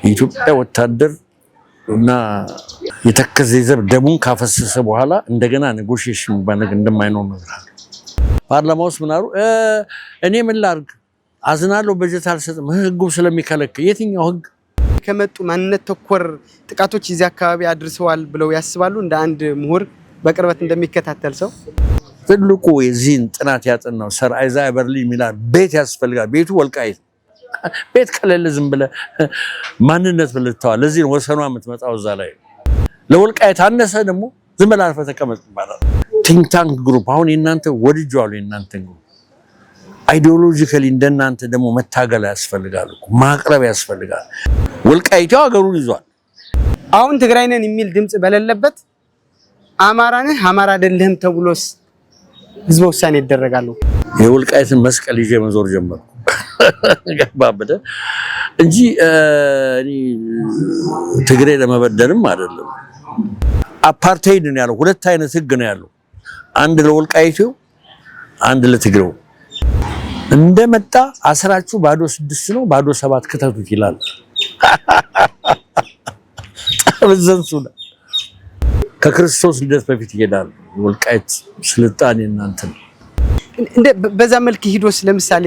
የኢትዮጵያ ወታደር እና የተከዘ ዘር ደሙን ካፈሰሰ በኋላ እንደገና ኔጎሺዬሽን ባነግ እንደማይኖር ነው። ፓርላማ ውስጥ ምን አሉ? እኔ ምን ላድርግ አዝናለሁ፣ በጀት አልሰጥም፣ ህጉ ስለሚከለክል። የትኛው ህግ? ከመጡ ማንነት ተኮር ጥቃቶች እዚህ አካባቢ አድርሰዋል ብለው ያስባሉ? እንደ አንድ ምሁር በቅርበት እንደሚከታተል ሰው ትልቁ የዚህን ጥናት ያጠናው ሰር አይዛያ በርሊን ሚላር ቤት ያስፈልጋል። ቤቱ ወልቃይት ቤት ከሌለ ዝም ብለህ ማንነት ብለታው ለዚህ ነው ወሰኗ የምትመጣው እዛ ላይ ለወልቃይት አነሰ ደግሞ ዝም ብለህ አርፈህ ተቀመጥ ይባላል። ቲንክ ታንክ ግሩፕ አሁን የእናንተ ወድጇል። የእናንተ ግሩፕ አይዲዮሎጂካሊ እንደናንተ ደግሞ መታገል ያስፈልጋል፣ ማቅረብ ያስፈልጋል። ወልቃይቱ ሀገሩን ይዟል። አሁን ትግራይ ነን የሚል ድምጽ በሌለበት አማራ ነህ አማራ አይደለህም ተብሎስ ህዝበ ውሳኔ ይደረጋሉ። የወልቃይትን መስቀል ይዤ መዞር ጀመርኩ ገባበደ እንጂ እኔ ትግሬ ለመበደልም አይደለም። አፓርታይድ ነው ያለው። ሁለት አይነት ህግ ነው ያለው፣ አንድ ለወልቃይቱ አንድ ለትግሬው። እንደመጣ አስራችሁ ባዶ 6 ነው ባዶ 7 ከተቱት ይላል። አብዘንሱና ከክርስቶስ ልደት በፊት ይሄዳል ወልቃይት ስልጣኔ እናንተ እንደ በዛ መልክ ሂዶስ ለምሳሌ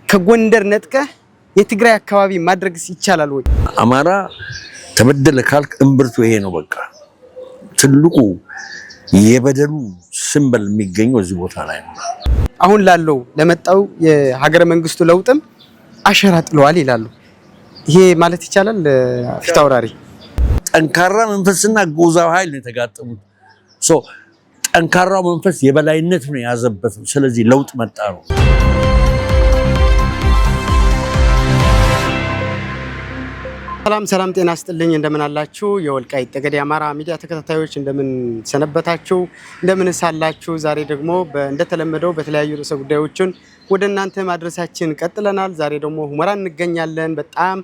ከጎንደር ነጥቀ የትግራይ አካባቢ ማድረግስ ይቻላል ወይ? አማራ ተበደለ ካልክ እምብርቱ ይሄ ነው። በቃ ትልቁ የበደሉ ሲምቦል የሚገኘው እዚህ ቦታ ላይ ነው። አሁን ላለው ለመጣው የሀገረ መንግስቱ ለውጥም አሸራ ጥለዋል ይላሉ። ይሄ ማለት ይቻላል ፊታውራሪ ጠንካራ መንፈስና ጎዛው ኃይል ነው የተጋጠሙት። ጠንካራው መንፈስ የበላይነት ነው ያዘበት። ስለዚህ ለውጥ መጣ ነው። ሰላም ጤና ይስጥልኝ። እንደምን አላችሁ? የወልቃይት ጠገዴ አማራ ሚዲያ ተከታታዮች እንደምን ሰነበታችሁ? እንደምን ሳላችሁ? ዛሬ ደግሞ እንደተለመደው በተለያዩ ርዕሰ ጉዳዮችን ወደ እናንተ ማድረሳችን ቀጥለናል። ዛሬ ደግሞ ሁመራ እንገኛለን። በጣም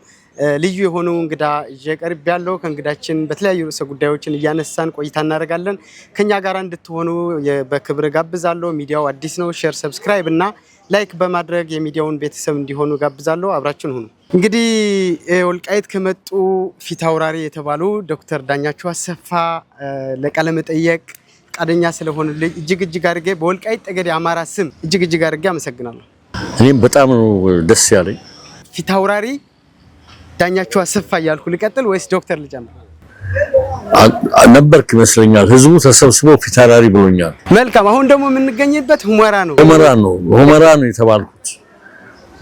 ልዩ የሆኑ እንግዳ እየቀርብ ያለው ከእንግዳችን በተለያዩ ርዕሰ ጉዳዮችን እያነሳን ቆይታ እናደርጋለን። ከኛ ጋር እንድትሆኑ በክብር ጋብዛለሁ። ሚዲያው አዲስ ነው። ሼር፣ ሰብስክራይብ እና ላይክ በማድረግ የሚዲያውን ቤተሰብ እንዲሆኑ ጋብዛለሁ። አብራችን ሁኑ። እንግዲህ ወልቃይት ከመጡ ፊታውራሪ የተባሉ ዶክተር ዳኛቸው አሰፋ ለቃለ መጠየቅ ፈቃደኛ ስለሆኑልኝ እጅግ አድርጌ በወልቃይት ጠገዴ አማራ ስም እጅግ አድርጌ አመሰግናለሁ። እኔም በጣም ነው ደስ ያለኝ። ፊታውራሪ ዳኛቸው አሰፋ እያልኩ ልቀጥል ወይስ ዶክተር ልጨምር? ነበርክ ይመስለኛል። ህዝቡ ተሰብስቦ ፊታውራሪ ብሎኛል። መልካም። አሁን ደግሞ የምንገኝበት ሁመራ ነው። ሁመራ ነው የተባልኩት፣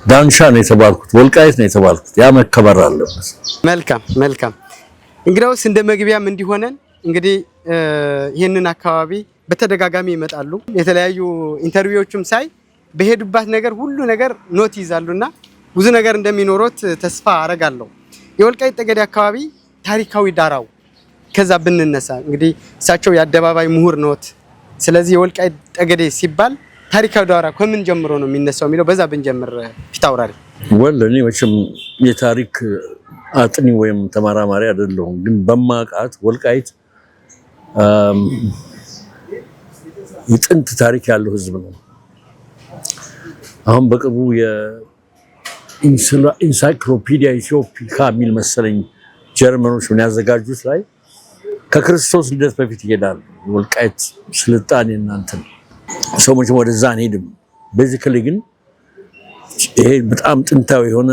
ዳንሻ ነው የተባልኩት፣ ወልቃይት ነው የተባልኩት። ያ መከበር አለበት። መልካም። እንግዲያውስ እንደ መግቢያም እንዲሆነን እንግዲህ ይህንን አካባቢ በተደጋጋሚ ይመጣሉ። የተለያዩ ኢንተርቪዎችም ሳይ በሄዱባት ነገር ሁሉ ነገር ኖት ይዛሉና ብዙ ነገር እንደሚኖሩት ተስፋ አረጋለሁ። የወልቃይት ጠገዴ አካባቢ ታሪካዊ ዳራው ከዛ ብንነሳ እንግዲህ እሳቸው የአደባባይ ምሁር ኖት። ስለዚህ የወልቃይት ጠገዴ ሲባል ታሪካዊ ዳራ ከምን ጀምሮ ነው የሚነሳው የሚለው በዛ ብንጀምር ፊታውራሪ። እኔ መቼም የታሪክ አጥኒ ወይም ተመራማሪ አይደለሁም፣ ግን በማውቃት ወልቃይት የጥንት ታሪክ ያለው ህዝብ ነው። አሁን በቅርቡ ኢንሳይክሎፒዲያ ኢትዮፒካ የሚል መሰለኝ ጀርመኖች ምን ያዘጋጁት ላይ ከክርስቶስ ልደት በፊት ይሄዳል ወልቃይት ስልጣኔ እናንተ ሰው መቼም ወደዛ አንሄድም። ቤዚካሊ ግን ይሄ በጣም ጥንታዊ የሆነ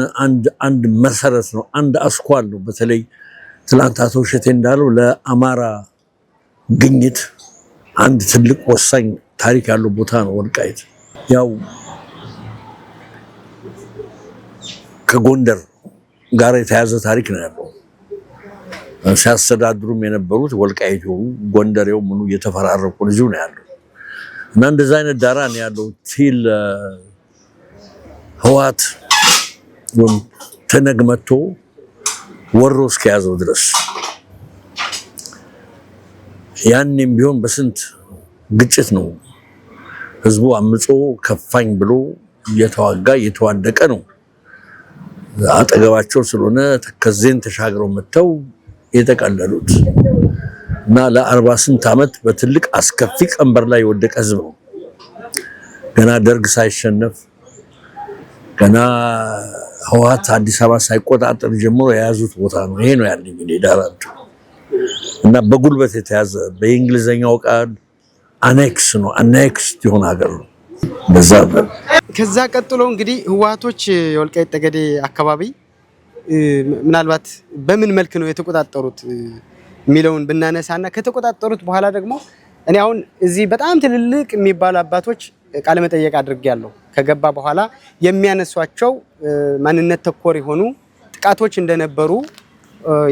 አንድ መሰረት ነው፣ አንድ አስኳል ነው። በተለይ ትላንት አቶ እሸቴ እንዳለው ለአማራ ግኝት አንድ ትልቅ ወሳኝ ታሪክ ያለው ቦታ ነው ወልቃይት። ያው ከጎንደር ጋር የተያዘ ታሪክ ነው ያለው። ሲያስተዳድሩም የነበሩት ወልቃይቱ ጎንደሬው ምኑ እየተፈራረቁ ልጁ ነው ያለው እና እንደዛ አይነት ዳራ ነው ያለው ሲል ህዋት ተነግ መጥቶ ወሮ እስከያዘው ድረስ ያንንም ቢሆን በስንት ግጭት ነው ህዝቡ አምጾ ከፋኝ ብሎ እየተዋጋ እየተዋደቀ ነው። አጠገባቸው ስለሆነ ከዜን ተሻግረው መተው የተቀለሉት እና ለ48 ዓመት በትልቅ አስከፊ ቀንበር ላይ የወደቀ ህዝብ ነው። ገና ደርግ ሳይሸነፍ ገና ህወሓት አዲስ አበባ ሳይቆጣጠር ጀምሮ የያዙት ቦታ ነው። ይሄ ነው ያለኝ እኔ ዳራንቱ እና በጉልበት የተያዘ በእንግሊዘኛው ቃል አኔክስ ነው። አኔክስ የሆነ ሀገር ነው። በዛ ከዛ ቀጥሎ እንግዲህ ህወሓቶች የወልቃይት ጠገዴ አካባቢ ምናልባት በምን መልክ ነው የተቆጣጠሩት የሚለውን ብናነሳና ከተቆጣጠሩት በኋላ ደግሞ እኔ አሁን እዚህ በጣም ትልልቅ የሚባሉ አባቶች ቃለ መጠየቅ አድርጌያለሁ። ከገባ በኋላ የሚያነሷቸው ማንነት ተኮር የሆኑ ጥቃቶች እንደነበሩ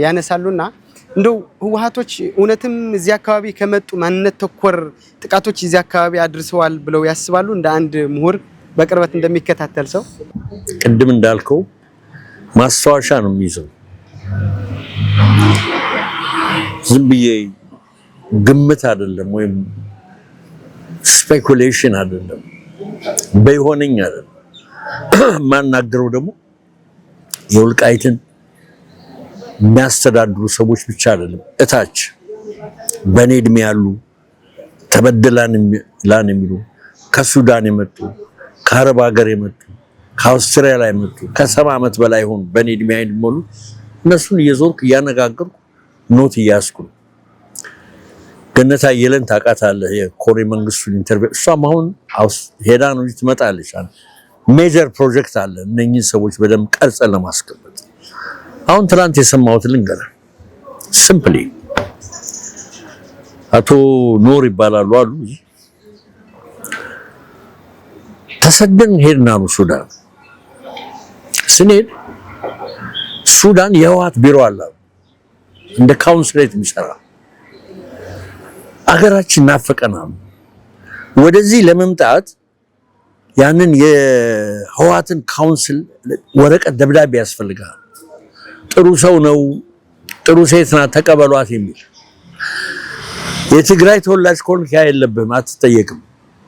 ያነሳሉና እንደው ህወሓቶች እውነትም እዚህ አካባቢ ከመጡ ማንነት ተኮር ጥቃቶች እዚህ አካባቢ አድርሰዋል ብለው ያስባሉ? እንደ አንድ ምሁር በቅርበት እንደሚከታተል ሰው ቅድም እንዳልከው ማስታወሻ ነው የሚይዘው። ዝም ብዬ ግምት አይደለም ወይም ስፔኩሌሽን አይደለም፣ በይሆነኝ አይደለም። ማናገረው ደግሞ የወልቃይትን የሚያስተዳድሩ ሰዎች ብቻ አይደለም፣ እታች በኔ እድሜ ያሉ ተበደላን የሚሉ ከሱዳን የመጡ ከአረብ ሀገር የመጡ ከአውስትራሊያ የመጡ ከ70 ዓመት በላይ ሆኑ በኔ እድሜ አይደሉ። እነሱን እየዞርኩ እያነጋገርኩ ኖት እያስኩ ነው። ገነት አየለን ታውቃታለህ? የኮሬ መንግስቱን ኢንተርቪው እሷም አሁን ሄዳ ነው ትመጣለች። ሜጀር ፕሮጀክት አለ እነኚህ ሰዎች በደንብ ቀርጸን ለማስቀመጥ። አሁን ትናንት የሰማሁት ልንገርህ ሲምፕሊ አቶ ኖር ይባላሉ አሉ ተሰደን ሄድና ነው ሱዳን ስንሄድ ሱዳን የህወሓት ቢሮ አለ እንደ ካውንስሌት የሚሰራ አገራችን ናፈቀናል። ወደዚህ ለመምጣት ያንን የህወሓትን ካውንስል ወረቀት ደብዳቤ ያስፈልጋል። ጥሩ ሰው ነው ጥሩ ሴት ናት ተቀበሏት የሚል የትግራይ ተወላጅ ከሆንክ ያ የለብህም አትጠየቅም።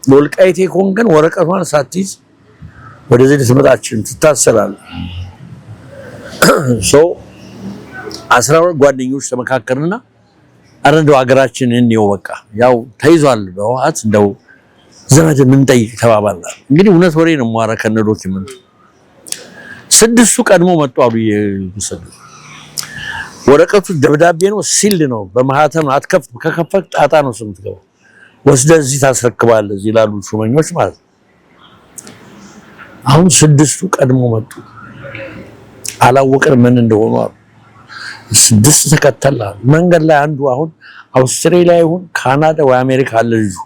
ወልቃይቴ ከሆንክ ግን ወረቀቷን ሳትይዝ ወደዚህ ልትመጣችን ትታሰራለህ። 12 ጓደኞች ተመካከርንና አረንዶ ሀገራችንን ነው በቃ ያው ተይዟል በህወሓት እንደው ዘመድ ምን ጠይቅ ተባባልና እንግዲህ እውነት ወሬ ነው ማራ ከነ ዶክመንት 6 ቀድሞ መጡ አሉ ይሰዱ ወረቀቱ ደብዳቤ ነው ሲል ነው በማህተም አትከፍት ከከፈት ጣጣ ነው ስምትገባ ወስደህ እዚህ ታስረክባለህ እዚህ ላሉ ሹመኞች ማለት አሁን 6 ቀድሞ መጡ አላወቅን ምን እንደሆኑ 6 ተከተላ መንገድ ላይ አንዱ አሁን አውስትራሊያ ይሁን ካናዳ ወይ አሜሪካ አለ ልጁ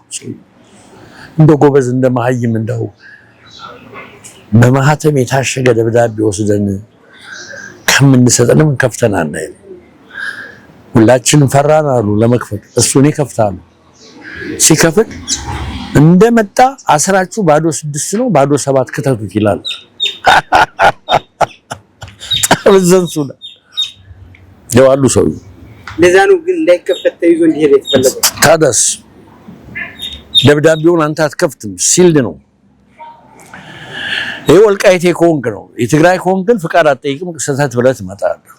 እንደ ጎበዝ እንደ መሀይም እንደው በማህተም የታሸገ ደብዳቤ ወስደን ከምንሰጠንም ከፍተናና ሁላችንም ፈራን አሉ ለመክፈት እሱን ይከፍታሉ ሲከፍት እንደመጣ አስራችሁ ባዶ 6 ነው ባዶ 7 ከተቱት ይላል አብዘንሱና ያዋሉ ሰው ለዛኑ ግን እንዳይከፈት ተይዞ እንዲሄድ የተፈለገው ታዳስ ደብዳቤውን አንተ አትከፍትም ሲልድ ነው። ይሄ ወልቃይቴ ከሆንክ ነው የትግራይ ከሆንክ ግን ፍቃድ አትጠይቅም ሰተት ብለህ ትመጣለህ።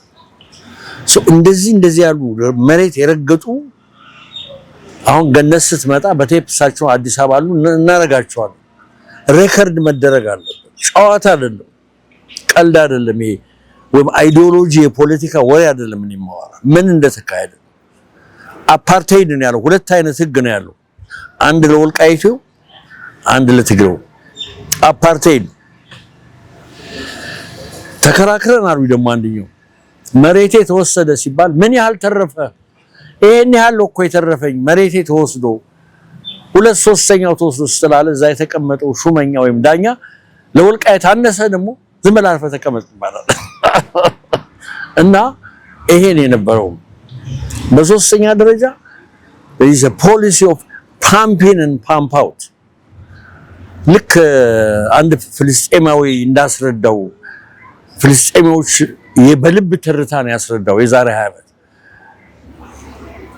እንደዚህ ያሉ መሬት የረገጡ አሁን ገነት ስትመጣ በቴፕሳቸው አዲስ አበባ አሉ እናረጋቸዋለን። ሬከርድ መደረግ አለበት። ጨዋታ አይደለም ቀልድ አይደለም። ይሄ ወይም አይዲዮሎጂ የፖለቲካ ወሬ አይደለም። ምን ይማዋራ ምን እንደተካሄደ አፓርታይድ ነው ያለው። 2 አይነት ህግ ነው ያለው። አንድ ለወልቃይቱ አንድ ለትግሬው አፓርታይድ ተከራክረን አሉ። ደግሞ አንደኛው መሬቴ ተወሰደ ሲባል ምን ያህል ተረፈ? ይሄን ያህል እኮ የተረፈኝ መሬቴ ተወስዶ 2/3 ተወስዶ ስላለ እዛ የተቀመጠው ሹመኛ ወይም ዳኛ ለወልቃይት አነሰ ደግሞ ዝም ብለህ አርፈህ ተቀመጥ ይባላል። እና ይሄን የነበረው በሶስተኛ ደረጃ there is a policy of pumping and pump out ልክ አንድ ፍልስጤማዊ እንዳስረዳው ፍልስጤማዎች የበልብ ትርታን ያስረዳው የዛሬ 20 ዓመት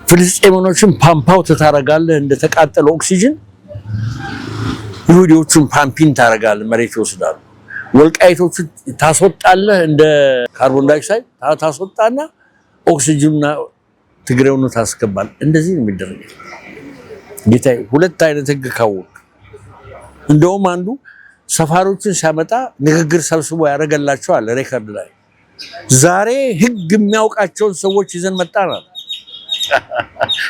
ፍልስጤማኖችን ፓምፕ አውት ታረጋለህ እንደተቃጠለ ኦክሲጅን ይሁዲዎችን ፓምፒን ታረጋለህ መሬት ይወስዳሉ። ወልቃይቶችን ታስወጣለህ እንደ ካርቦን ዳይኦክሳይድ ታስወጣና ኦክሲጅንና ትግሬውን ታስገባል። እንደዚህ ነው የሚደረገው። ጌታዬ 2 አይነት ህግ ካወቅ እንደውም አንዱ ሰፋሮችን ሲያመጣ ንግግር ሰብስቦ ያደረገላቸዋል ሬከርድ ላይ። ዛሬ ህግ የሚያውቃቸውን ሰዎች ይዘን መጣናል።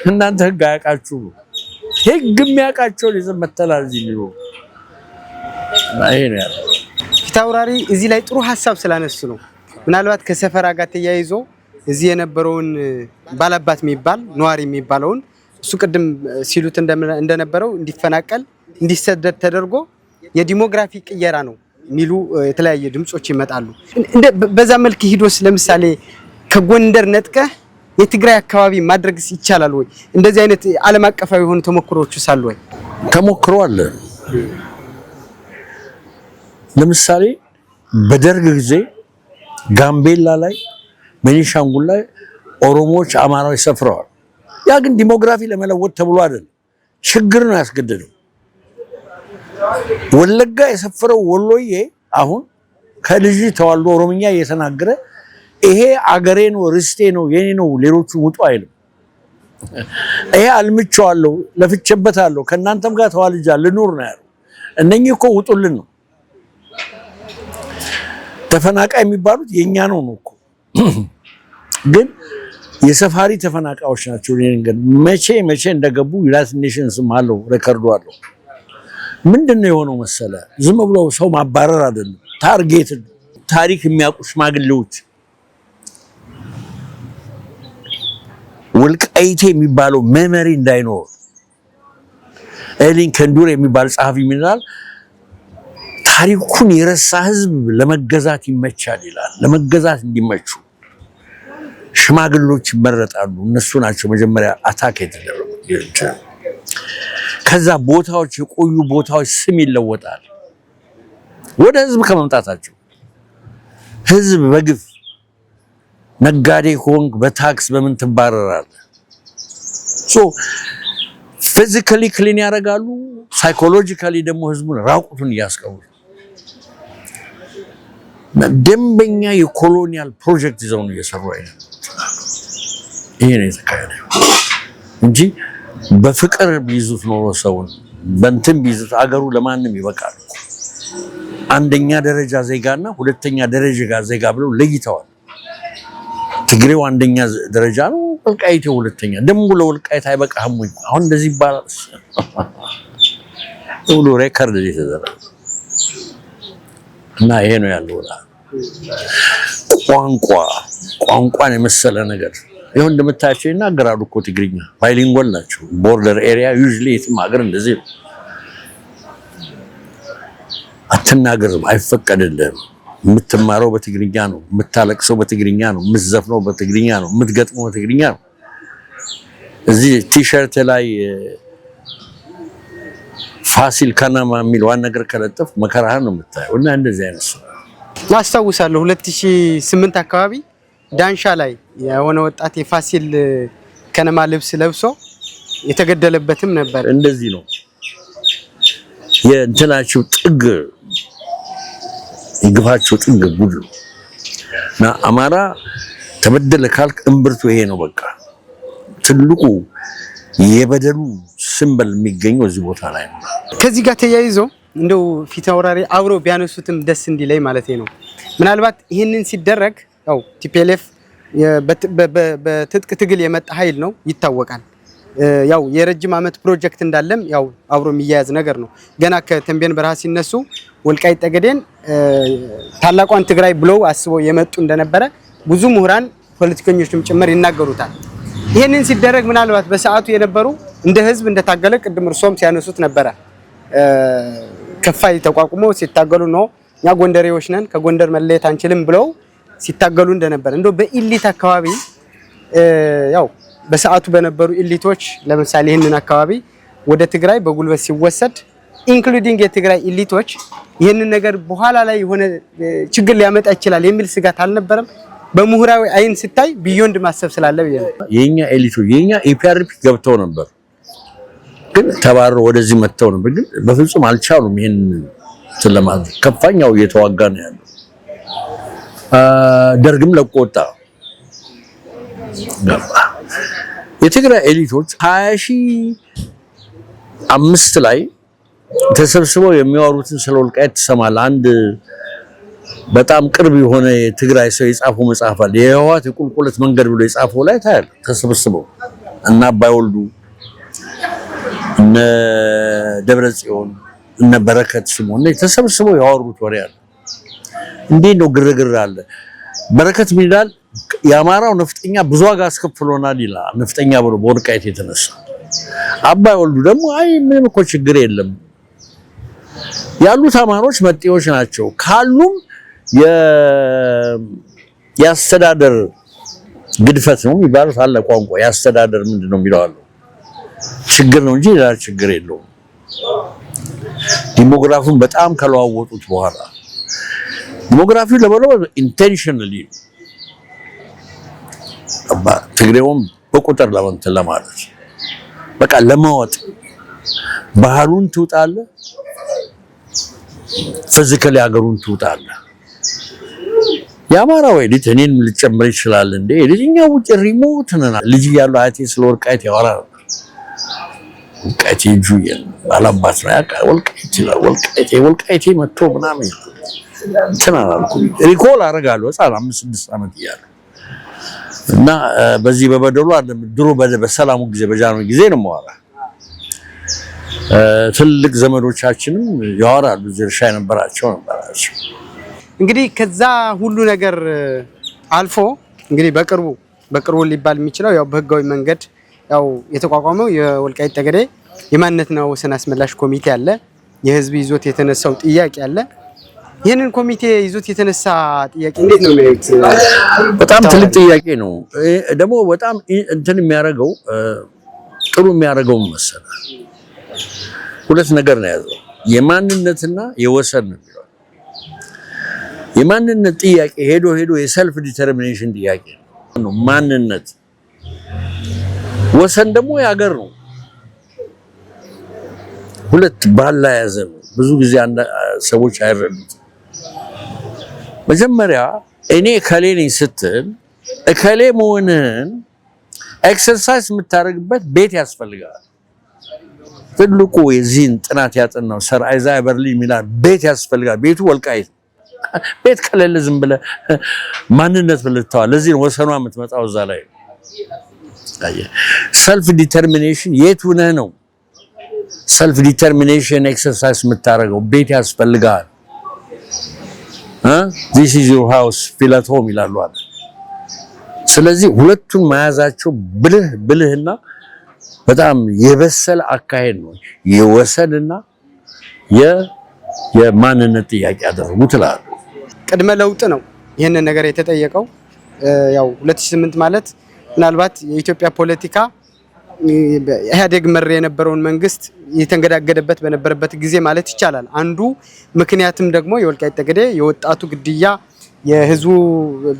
እናንተ ህግ አያውቃችሁ፣ ህግ የሚያውቃቸውን ይዘን መተናል እዚህ ነው። ይሄ ነው ያለው። ፊታውራሪ እዚህ ላይ ጥሩ ሀሳብ ስላነሱ ነው። ምናልባት ከሰፈራ ጋር ተያይዞ እዚህ የነበረውን ባላባት የሚባል ነዋሪ የሚባለውን እሱ ቅድም ሲሉት እንደነበረው እንዲፈናቀል እንዲሰደድ ተደርጎ የዲሞግራፊ ቅየራ ነው የሚሉ የተለያየ ድምጾች ይመጣሉ። በዛ መልክ ሂዶስ ለምሳሌ ከጎንደር ነጥቀህ የትግራይ አካባቢ ማድረግስ ይቻላል ወይ? እንደዚህ አይነት ዓለም አቀፋዊ የሆኑ ተሞክሮዎችስ አሉ ወይ? ተሞክሮ አለ። ለምሳሌ በደርግ ጊዜ ጋምቤላ ላይ፣ ቤኒሻንጉል ላይ ኦሮሞዎች፣ አማራዎች ሰፍረዋል። ያ ግን ዲሞግራፊ ለመለወጥ ተብሎ አይደለም፣ ችግር ነው ያስገደደው። ወለጋ የሰፈረው ወሎዬ አሁን ከልጅ ተዋልዶ ኦሮምኛ እየተናገረ ይሄ አገሬ ነው፣ ርስቴ ነው፣ የኔ ነው፣ ሌሎቹ ውጡ አይልም። ይሄ አልምቼዋለሁ፣ ለፍቼበታለሁ፣ ከእናንተም ጋር ተዋልጃለሁ ልኑር ነው ያለው። እነኚህ እኮ ውጡልን ነው። ተፈናቃይ የሚባሉት የኛ ነው እኮ ግን የሰፋሪ ተፈናቃዮች ናቸው። መቼ እንደገቡ ዩናይትድ ኔሽንስም አለው ሬከርዱ አለው። ምንድነው የሆነው መሰለ? ዝም ብሎ ሰው ማባረር አይደለም፣ ታርጌት ታሪክ የሚያውቁ ሽማግሌዎች ወልቃይቴ የሚባለው ሜሞሪ እንዳይኖር ኤሊን ከንዱር የሚባል ጸሐፊ ይላል፣ ታሪኩን የረሳ ህዝብ ለመገዛት ይመቻል ይላል። ለመገዛት እንዲመቹ ሽማግሌዎች ይመረጣሉ። እነሱ ናቸው መጀመሪያ አታክ የተደረጉት። ከዛ ቦታዎች የቆዩ ቦታዎች ስም ይለወጣል ወደ ህዝብ ከመምጣታቸው። ህዝብ በግፍ ነጋዴ ሆንክ በታክስ በምን ትባረራለህ? ፊዚካሊ ክሊን ያደርጋሉ፣ ሳይኮሎጂካሊ ደግሞ ህዝቡን ራቁቱን እያስቀሩ ደንበኛ የኮሎኒያል ፕሮጀክት ይዘው ነው እየሰሩ አይደል? ይሄ ነው የተካሄደው እንጂ በፍቅር ቢይዙት ኖሮ ሰውን በእንትን ቢይዙት አገሩ ለማንም ይበቃል። አንደኛ ደረጃ ዜጋና ሁለተኛ ደረጃ ዜጋ ብለው ለይተዋል። ትግሬው አንደኛ ደረጃ ነው፣ ወልቃይቴ ሁለተኛ። ደግሞ ለወልቃይት አይበቃህም ወይ? አሁን እንደዚህ ይባላል። ሁሉ ሬከርድ የተደረገ እና ይሄ ነው ያለው። ቋንቋን የመሰለ ነገር ይሁን እንደምታያቸው ይናገራሉ እኮ ትግርኛ፣ ባይሊንጓል ናቸው። ቦርደር ኤሪያ ዩዥሊ የትም ሀገር እንደዚህ ነው። አትናገርም፣ አይፈቀድልህም። የምትማረው በትግርኛ ነው፣ የምታለቅሰው በትግርኛ ነው፣ የምትዘፍነው በትግርኛ ነው፣ የምትገጥመው በትግርኛ ነው። እዚህ ቲሸርት ላይ ፋሲል ከነማ የሚል ዋን ነገር ከለጠፍ መከራህን ነው የምታየው። እና እንደዚህ አይነት ሰው አስታውሳለሁ 2008 አካባቢ ዳንሻ ላይ የሆነ ወጣት የፋሲል ከነማ ልብስ ለብሶ የተገደለበትም ነበር። እንደዚህ ነው የእንትናቸው ጥግ፣ የግፋቸው ጥግ ጉድ ነው። እና አማራ ተበደለ ካልክ እምብርቱ ይሄ ነው። በቃ ትልቁ የበደሉ ሲምቦል የሚገኘው እዚህ ቦታ ላይ ነው። ከዚህ ጋር ተያይዞ እንደው ፊታውራሪ አብረው ቢያነሱትም ደስ እንዲለኝ ማለት ነው። ምናልባት ይህንን ሲደረግ ያው ቲፒኤልኤፍ በትጥቅ ትግል የመጣ ኃይል ነው ይታወቃል። ያው የረጅም ዓመት ፕሮጀክት እንዳለም ያው አብሮ የሚያያዝ ነገር ነው። ገና ከተንቤን በረሃ ሲነሱ ወልቃይት ጠገዴን ታላቋን ትግራይ ብለው አስበው የመጡ እንደነበረ ብዙ ምሁራን ፖለቲከኞችም ጭምር ይናገሩታል። ይህንን ሲደረግ ምናልባት በሰዓቱ የነበሩ እንደ ህዝብ እንደታገለ ቅድም እርሶም ሲያነሱት ነበረ። ከፋይ ተቋቁሞ ሲታገሉ ነው እኛ ጎንደሬዎች ነን ከጎንደር መለየት አንችልም ብለው ሲታገሉ እንደነበር እንደው በኢሊት አካባቢ ያው በሰዓቱ በነበሩ ኢሊቶች ለምሳሌ ይህንን አካባቢ ወደ ትግራይ በጉልበት ሲወሰድ ኢንክሉዲንግ የትግራይ ኢሊቶች ይህንን ነገር በኋላ ላይ የሆነ ችግር ሊያመጣ ይችላል የሚል ስጋት አልነበረም? በምሁራዊ አይን ሲታይ ቢዮንድ ማሰብ ስላለ የኛ ኤሊቶች የኛ ኢፒአርፒ ገብተው ነበር፣ ግን ተባረው ወደዚህ መጥተው ነበር፣ ግን በፍጹም አልቻሉም። ይሄን ስለማለት ከፋኛው እየተዋጋ ነው ያለው። ደርግም ለቆ ወጣ ገባ። የትግራይ ኤሊቶች 2005 ላይ ተሰብስበው የሚያወሩትን ስለ ወልቃይት ትሰማለህ። አንድ በጣም ቅርብ የሆነ የትግራይ ሰው የጻፈው መጽሐፍ አለ። የህወሓት የቁልቁለት መንገድ ብሎ የጻፈው ላይ ታያለህ። ተሰብስበው እና አባይ ወልዱ እነ ደብረጽዮን እነ በረከት ስምኦን ተሰብስበው ያወሩት ወሬ አለ። እንዴት ነው ግርግር አለ። በረከት ምን ይላል? የአማራው ነፍጠኛ ብዙ ዋጋ አስከፍሎናል ይላል። ነፍጠኛ ብሎ በወልቃይት የተነሳ። አባይ ወልዱ ደግሞ አይ ምንም እኮ ችግር የለም ያሉት አማሮች መጤዎች ናቸው ካሉም የአስተዳደር ግድፈት ነው የሚባሉት አለ። ቋንቋ የአስተዳደር ምንድነው የሚለው አለ ችግር ነው እንጂ ሌላ ችግር የለውም። ዲሞግራፊውን በጣም ከለዋወጡት በኋላ ዲሞግራፊው ለበለበ ኢንቴንሽናሊ ትግሬውን በቁጥር ለማለት በቃ ለማወጥ ባህሉን ትውጣለ ፊዚካሊ አገሩን ትውጣለ። የአማራው ኤሊት እኔን ልጨምር ይችላል እንዴ? ልጅኛው ውጭ ሪሞት ነና ልጅ ያለው አያቴ ስለ ወልቃይት ያወራ ነበር። ወልቃይቴ ጁየን ባላባት ነው ያቃ ወልቃይት ይላል። ወልቃይቴ መጥቶ ምናምን ተናናልኩ ሪኮል አረጋለሁ ህፃን 5-6 ዓመት እያለ እና በዚህ በበደሉ አይደለም ድሮ በሰላሙ ጊዜ በጃኖ ጊዜ ነው ማወራ። ትልቅ ዘመዶቻችንም ያወራሉ ዝርሻ የነበራቸው። እንግዲህ ከዛ ሁሉ ነገር አልፎ እንግዲህ በቅርቡ ሊባል የሚችለው ያው በህጋዊ መንገድ ያው የተቋቋመው የወልቃይት ጠገዴ የማንነትና ወሰን አስመላሽ ኮሚቴ አለ። የህዝብ ይዞት የተነሳው ጥያቄ አለ። ይሄንን ኮሚቴ ይዞት የተነሳ ጥያቄ እንዴት ነው የሚያዩት? በጣም ትልቅ ጥያቄ ነው። ደግሞ በጣም እንትን የሚያደርገው ጥሩ የሚያደርገው መሰለህ ሁለት ነገር ነው ያዘው። የማንነትና የወሰን ነው። የማንነት ጥያቄ ሄዶ የሰልፍ ዲተርሚኔሽን ጥያቄ ነው ማንነት። ወሰን ደግሞ ያገር ነው። ሁለት ባላ ያዘ ነው። ብዙ ጊዜ ሰዎች አይረዱት። መጀመሪያ እኔ ከሌ ነኝ ስትል እከሌ መሆንህን ኤክሰርሳይዝ የምታደርግበት ቤት ያስፈልጋል። ትልቁ የዚህን ጥናት ያጠናው ሰር አይዛይ በርሊን ሚላን ቤት ያስፈልጋል። ቤቱ ወልቃይት ቤት ከሌለ ዝም ብለህ ማንነት ብለታው ለዚህ ነው ወሰኗ የምትመጣው እዛ ላይ። ሰልፍ ዲተርሚኔሽን የቱ ነህ ነው። ሰልፍ ዲተርሚኔሽን ኤክሰርሳይዝ የምታደርገው ቤት ያስፈልጋል። this is your house feel at home ይላሉ አይደል? ስለዚህ ሁለቱን መያዛቸው ብልህና በጣም የበሰለ አካሄድ ነው። የወሰንና የማንነት ጥያቄ ያደረጉት ይላል። ቅድመ ለውጥ ነው ይሄንን ነገር የተጠየቀው። ያው 2008 ማለት ምናልባት የኢትዮጵያ ፖለቲካ ኢህአዴግ መር የነበረውን መንግስት የተንገዳገደበት በነበረበት ጊዜ ማለት ይቻላል። አንዱ ምክንያትም ደግሞ የወልቃይት ጠገዴ የወጣቱ ግድያ የህዝቡ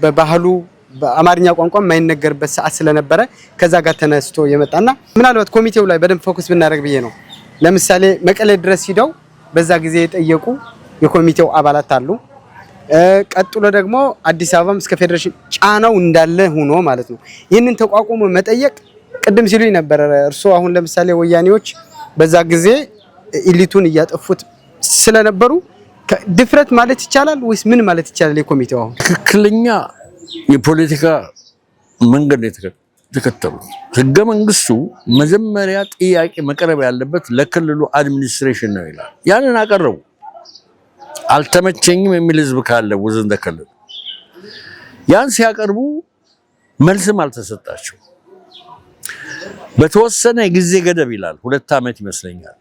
በባህሉ በአማርኛ ቋንቋ የማይነገርበት ሰዓት ስለነበረ ከዛ ጋር ተነስቶ የመጣና ምናልባት ኮሚቴው ላይ በደንብ ፎከስ ብናደርግ ብዬ ነው። ለምሳሌ መቀሌ ድረስ ሂደው በዛ ጊዜ የጠየቁ የኮሚቴው አባላት አሉ። ቀጥሎ ደግሞ አዲስ አበባም እስከ ፌደሬሽን ጫናው እንዳለ ሆኖ ማለት ነው ይህንን ተቋቁሞ መጠየቅ ቅድም ሲሉኝ ነበር። እርሶ አሁን ለምሳሌ ወያኔዎች በዛ ጊዜ ኢሊቱን እያጠፉት ስለነበሩ ድፍረት ማለት ይቻላል ወይስ ምን ማለት ይቻላል? የኮሚቴው አሁን ትክክለኛ የፖለቲካ መንገድ የተከተሉት ህገ መንግስቱ መጀመሪያ ጥያቄ መቅረብ ያለበት ለክልሉ አድሚኒስትሬሽን ነው ይላል። ያንን አቀረቡ። አልተመቸኝም የሚል ህዝብ ካለ ወዘን ተከለሉ። ያን ሲያቀርቡ መልስም አልተሰጣቸው። በተወሰነ ጊዜ ገደብ ይላል 2 ዓመት ይመስለኛል።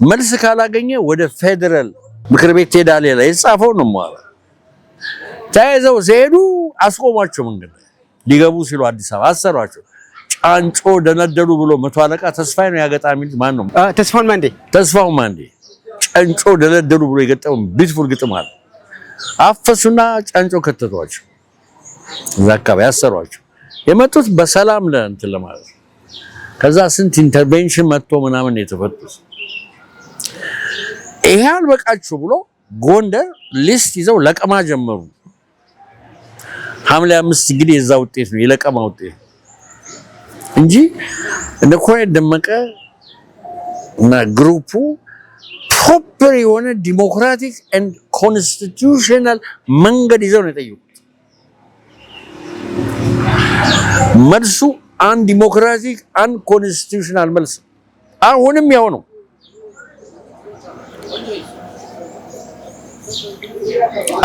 መልስ ካላገኘ ወደ ፌደራል ምክር ቤት ሄዳለ ላይ የተጻፈው ነው ማለት ታይዘው ሲሄዱ አስቆሟቸው። መንገድ ሊገቡ ሲሉ አዲስ አበባ አሰሯቸው። ጫንጮ ደነደሉ ብሎ 100 አለቃ ተስፋዬ ነው ያገጣሚ ማን ነው? ተስፋው ማንዴ ጫንጮ ደነደሉ ብሎ የገጠመው ቢትፉል ግጥም አለ። አፈሱና ጫንጮ ከተቷቸው። እዛ አካባቢ አሰሯቸው። የመጡት በሰላም ለእንትን ለማለት ከዛ ስንት ኢንተርቬንሽን መጥቶ ምናምን የተፈቱት። ይሄ አልበቃችሁ ብሎ ጎንደር ሊስት ይዘው ለቀማ ጀመሩ። ሐምሌ 5 እንግዲህ የዛ ውጤት ነው የለቀማ ውጤት እንጂ እነ ኮሎኔል ደመቀ እና ግሩፑ ፕሮፐር የሆነ ዲሞክራቲክ ኤንድ ኮንስቲቱሽናል መንገድ ይዘው ነው የጠየቁት። መልሱ አንድ ዲሞክራቲክ አንድ ኮንስቲቱሽናል መልስ። አሁንም ያው ነው።